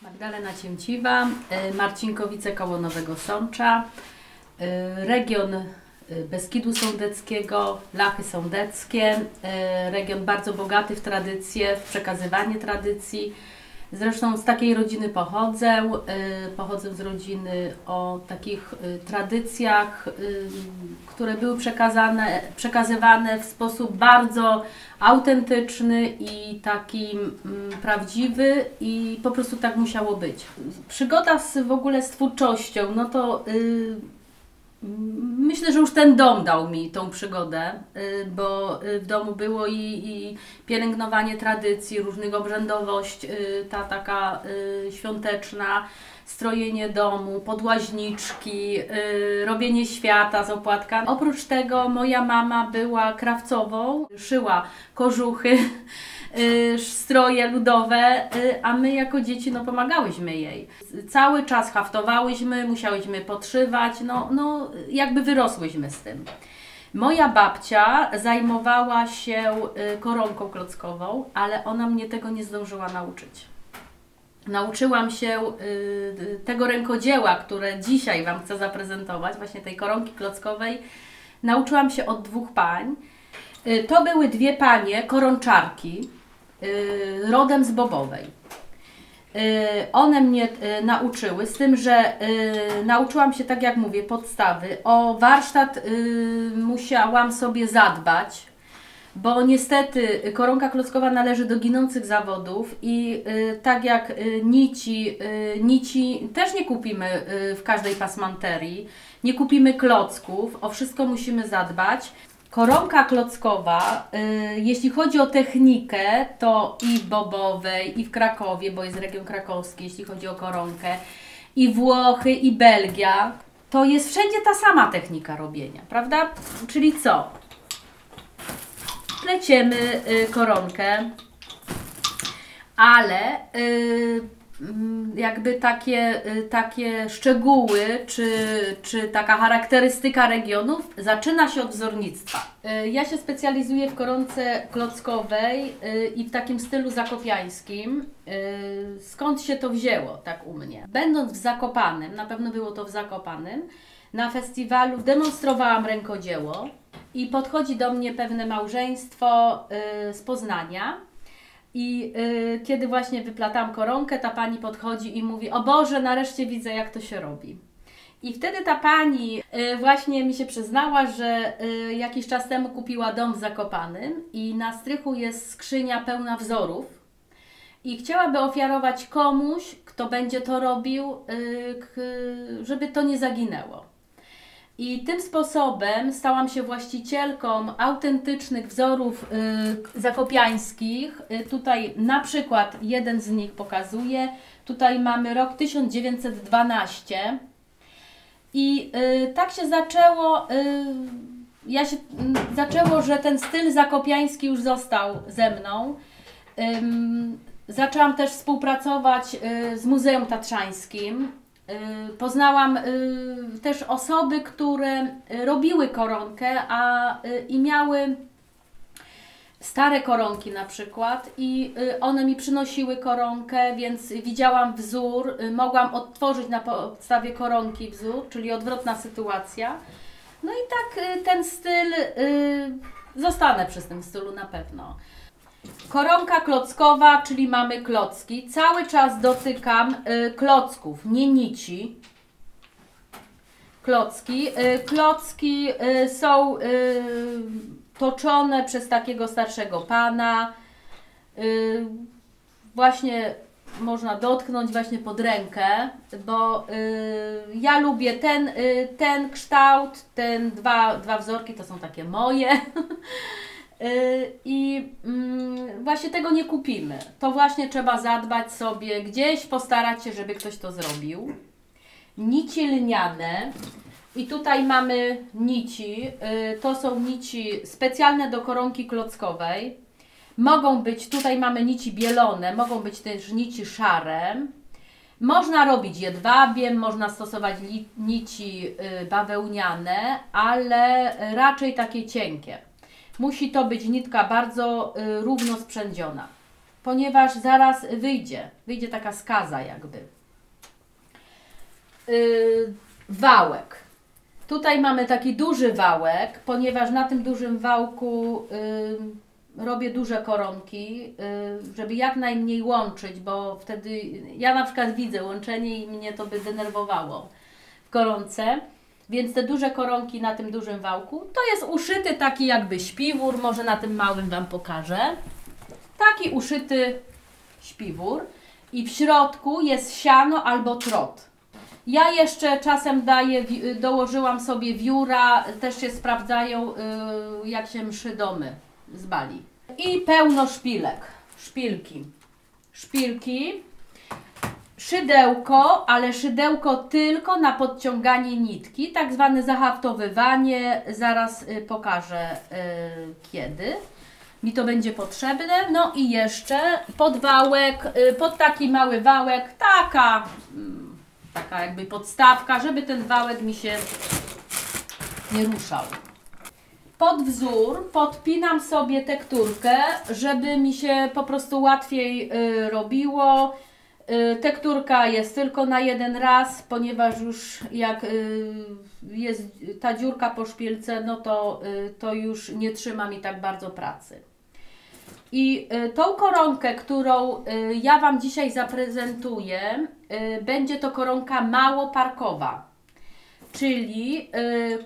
Magdalena Ciemciwa, Marcinkowice koło Nowego Sącza, region Beskidu Sądeckiego, Lachy Sądeckie, region bardzo bogaty w tradycje, w przekazywanie tradycji. Zresztą z takiej rodziny pochodzę. Pochodzę z rodziny o takich tradycjach, które były przekazywane w sposób bardzo autentyczny i taki prawdziwy i po prostu tak musiało być. Przygoda w ogóle z twórczością, no to myślę, że już ten dom dał mi tą przygodę, bo w domu było i pielęgnowanie tradycji, różnych obrzędowość, ta taka świąteczna, strojenie domu, podłaźniczki, robienie świata z opłatka. Oprócz tego moja mama była krawcową, szyła kożuchy, stroje ludowe, a my jako dzieci pomagałyśmy jej. Cały czas haftowałyśmy, musiałyśmy podszywać, jakby wyrosłyśmy z tym. Moja babcia zajmowała się koronką klockową, ale ona mnie tego nie zdążyła nauczyć. Nauczyłam się tego rękodzieła, które dzisiaj Wam chcę zaprezentować, właśnie tej koronki klockowej. Nauczyłam się od dwóch pań. To były dwie panie koronczarki, rodem z Bobowej. One mnie nauczyły, z tym, że nauczyłam się, tak jak mówię, podstawy. O warsztat musiałam sobie zadbać, bo niestety koronka klockowa należy do ginących zawodów i tak jak nici też nie kupimy w każdej pasmanterii, nie kupimy klocków, o wszystko musimy zadbać. Koronka klockowa, jeśli chodzi o technikę, to i w Bobowej, i w Krakowie, bo jest region krakowski, jeśli chodzi o koronkę, i Włochy, i Belgia, to jest wszędzie ta sama technika robienia, prawda? Czyli co? Pleciemy koronkę, ale jakby takie szczegóły, czy taka charakterystyka regionów zaczyna się od wzornictwa. Ja się specjalizuję w koronce klockowej i w takim stylu zakopiańskim. Skąd się to wzięło tak u mnie? Będąc w Zakopanem, na pewno było to w Zakopanem, na demonstrowałam rękodzieło i podchodzi do mnie pewne małżeństwo z Poznania. I kiedy właśnie wyplatałam koronkę, ta pani podchodzi i mówi: o Boże, nareszcie widzę, jak to się robi. I wtedy ta pani właśnie mi się przyznała, że jakiś czas temu kupiła dom w Zakopanem i na strychu jest skrzynia pełna wzorów i chciałaby ofiarować komuś, kto będzie to robił, żeby to nie zaginęło. I tym sposobem stałam się właścicielką autentycznych wzorów zakopiańskich. Tutaj na przykład jeden z nich pokazuję. Tutaj mamy rok 1912. I tak się zaczęło, zaczęło, że ten styl zakopiański już został ze mną. Zaczęłam też współpracować z Muzeum Tatrzańskim. Poznałam też osoby, które robiły koronkę i miały stare koronki na przykład i one mi przynosiły koronkę, więc widziałam wzór, mogłam odtworzyć na podstawie koronki wzór, czyli odwrotna sytuacja. No i tak ten styl, zostanę przy tym stylu na pewno. Koronka klockowa, czyli mamy klocki. Cały czas dotykam klocków, nie nici. Klocki. Klocki są toczone przez takiego starszego pana. Właśnie można dotknąć właśnie pod rękę, bo ja lubię ten kształt, dwa wzorki to są takie moje. I właśnie tego nie kupimy. To właśnie trzeba zadbać sobie, gdzieś postarać się, żeby ktoś to zrobił. Nici lniane. I tutaj mamy nici. To są nici specjalne do koronki klockowej. Mogą być, tutaj mamy nici bielone, mogą być też nici szare. Można robić jedwabiem, można stosować nici bawełniane, ale raczej takie cienkie. Musi to być nitka bardzo równo sprzędziona. ponieważ zaraz wyjdzie taka skaza jakby. Wałek. Tutaj mamy taki duży wałek, ponieważ na tym dużym wałku robię duże koronki, żeby jak najmniej łączyć, bo wtedy ja na przykład widzę łączenie i mnie to by denerwowało w koronce. Więc te duże koronki na tym dużym wałku, to jest uszyty taki jakby śpiwór, może na tym małym Wam pokażę. Taki uszyty śpiwór i w środku jest siano albo trot. Ja jeszcze czasem dołożyłam sobie wióra, też się sprawdzają jak się mszy domy z Bali. I pełno szpilek, szpilki, szydełko, ale szydełko tylko na podciąganie nitki, tak zwane zahaftowywanie, zaraz pokażę kiedy mi to będzie potrzebne. No i jeszcze pod wałek, pod taki mały wałek, taka jakby podstawka, żeby ten wałek mi się nie ruszał. Pod wzór podpinam sobie tekturkę, żeby mi się po prostu łatwiej robiło. Tekturka jest tylko na jeden raz, ponieważ już jak jest ta dziurka po szpilce, no to już nie trzyma mi tak bardzo pracy. I tą koronkę, którą ja Wam dzisiaj zaprezentuję, będzie to koronka małoparkowa. Czyli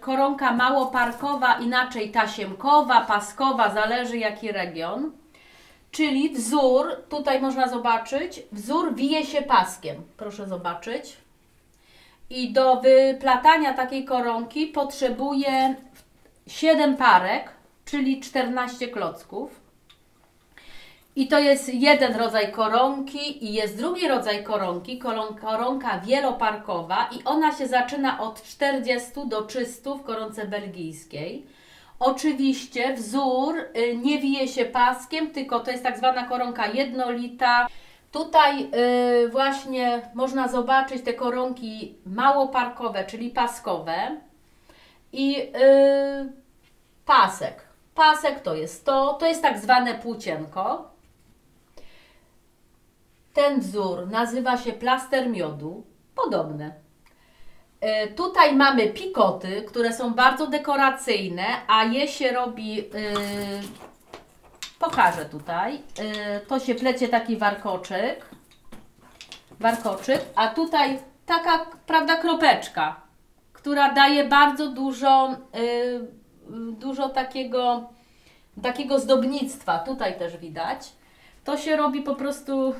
koronka małoparkowa, inaczej tasiemkowa, paskowa, zależy jaki region. Czyli wzór, tutaj można zobaczyć, wzór wije się paskiem, proszę zobaczyć. I do wyplatania takiej koronki potrzebuję 7 parek, czyli 14 klocków. I to jest jeden rodzaj koronki i jest drugi rodzaj koronki, koronka wieloparkowa i ona się zaczyna od 40 do 300 w koronce belgijskiej. Oczywiście wzór nie wije się paskiem, tylko to jest tak zwana koronka jednolita. Tutaj właśnie można zobaczyć te koronki małoparkowe, czyli paskowe i pasek. Pasek to jest tak zwane płócienko. Ten wzór nazywa się plaster miodu, podobne. Tutaj mamy pikoty, które są bardzo dekoracyjne, a je się robi, pokażę tutaj, to się plecie taki warkoczyk, a tutaj taka, prawda, kropeczka, która daje bardzo dużo takiego zdobnictwa, tutaj też widać. To się robi po prostu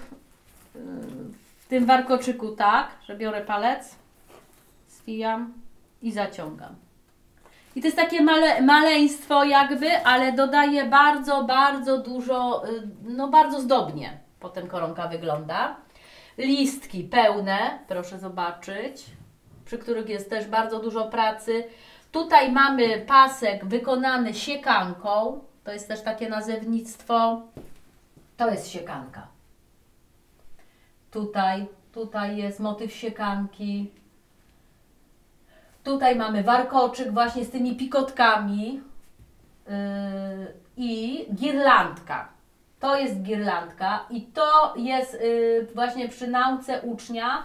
w tym warkoczyku tak, że biorę palec, zwijam i zaciągam. I to jest takie maleństwo jakby, ale dodaje bardzo dużo, no bardzo zdobnie potem koronka wygląda. Listki pełne, proszę zobaczyć, przy których jest też bardzo dużo pracy. Tutaj mamy pasek wykonany siekanką, to jest też takie nazewnictwo, to jest siekanka. Tutaj jest motyw siekanki. Tutaj mamy warkoczyk właśnie z tymi pikotkami i girlandka. To jest girlandka i to jest właśnie przy nauce ucznia,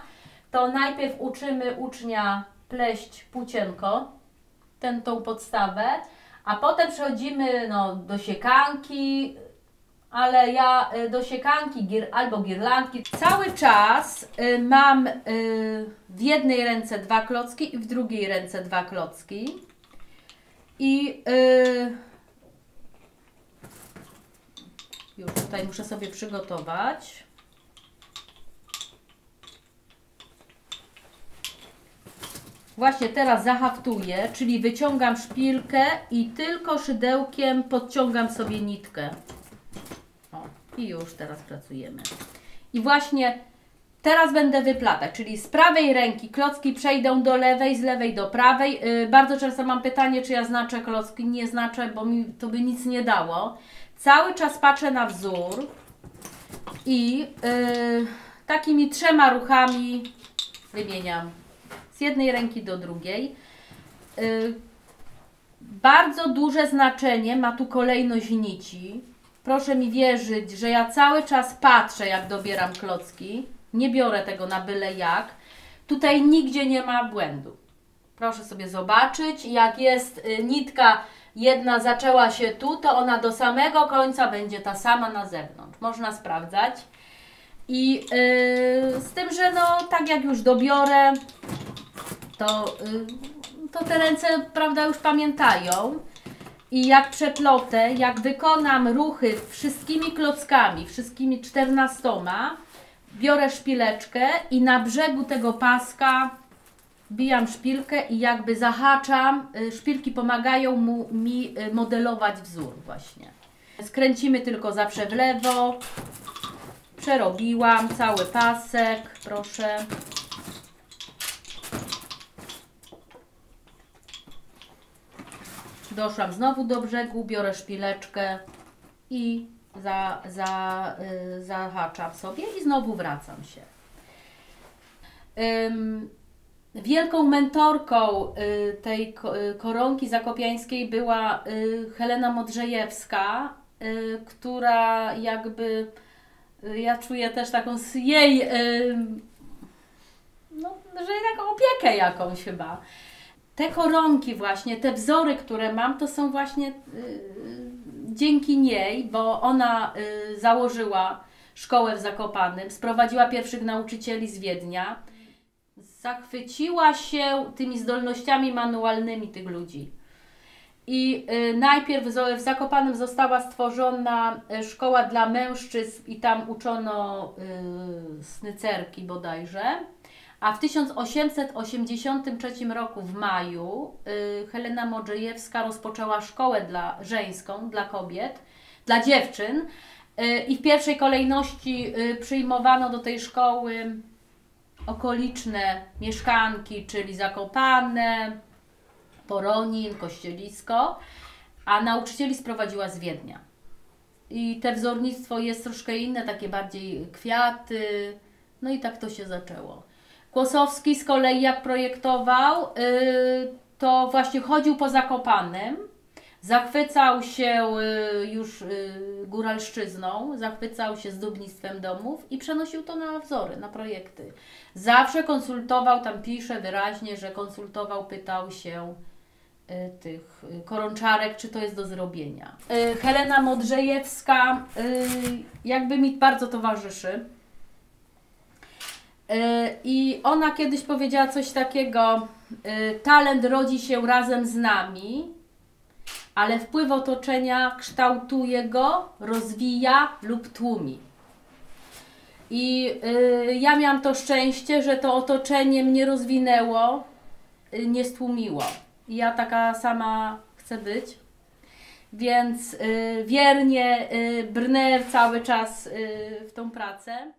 to najpierw uczymy ucznia pleść płócienko, tą podstawę, a potem przechodzimy do siekanki, ale ja do siekanki albo girlandki. Cały czas mam w jednej ręce 2 klocki i w drugiej ręce 2 klocki. I już tutaj muszę sobie przygotować. Właśnie teraz zahaftuję, czyli wyciągam szpilkę i tylko szydełkiem podciągam sobie nitkę. I już teraz pracujemy. I właśnie teraz będę wyplatać, czyli z prawej ręki klocki przejdą do lewej, z lewej do prawej. Bardzo często mam pytanie, czy ja znaczę klocki. Nie znaczę, bo mi to by nic nie dało. Cały czas patrzę na wzór i takimi 3 ruchami wymieniam z jednej ręki do drugiej. Bardzo duże znaczenie ma tu kolejność nici. proszę mi wierzyć, że ja cały czas patrzę, jak dobieram klocki. Nie biorę tego na byle jak. Tutaj nigdzie nie ma błędu. Proszę sobie zobaczyć, jak jest nitka jedna zaczęła się tu, to ona do samego końca będzie ta sama na zewnątrz. Można sprawdzać. I z tym, że no tak jak już dobiorę, to te ręce, prawda, już pamiętają. I jak przeplotę, jak wykonam ruchy wszystkimi klockami, wszystkimi 14, biorę szpileczkę i na brzegu tego paska wbijam szpilkę i jakby zahaczam. Szpilki pomagają mi modelować wzór właśnie. Skręcimy tylko zawsze w lewo. Przerobiłam cały pasek, proszę. Doszłam znowu do brzegu, biorę szpileczkę i zahaczam sobie i znowu wracam się. Wielką mentorką tej koronki zakopiańskiej była Helena Modrzejewska, która jakby, ja czuję też taką z jej, no, że taką opiekę jakąś chyba. Te koronki właśnie, te wzory, które mam, to są właśnie dzięki niej, bo ona założyła szkołę w Zakopanem, sprowadziła pierwszych nauczycieli z Wiednia. Zachwyciła się tymi zdolnościami manualnymi tych ludzi. I najpierw w Zakopanem została stworzona szkoła dla mężczyzn i tam uczono snycerki bodajże. A w 1883 roku w maju Helena Modrzejewska rozpoczęła szkołę żeńską dla kobiet, dla dziewczyn i w pierwszej kolejności przyjmowano do tej szkoły okoliczne mieszkanki, czyli Zakopane, Poronin, Kościelisko, a nauczycieli sprowadziła z Wiednia. I te wzornictwo jest troszkę inne, takie bardziej kwiaty, no i tak to się zaczęło. Kłosowski z kolei jak projektował, to właśnie chodził po Zakopanem, zachwycał się już góralszczyzną, zachwycał się zdobnictwem domów i przenosił to na wzory, na projekty. Zawsze konsultował, tam pisze wyraźnie, że konsultował, pytał się tych koronczarek, czy to jest do zrobienia. Helena Modrzejewska jakby mi bardzo towarzyszy. I ona kiedyś powiedziała coś takiego: talent rodzi się razem z nami, ale wpływ otoczenia kształtuje go, rozwija lub tłumi. I ja miałam to szczęście, że to otoczenie mnie rozwinęło, nie stłumiło. I ja taka sama chcę być. Więc wiernie brnę cały czas w tą pracę.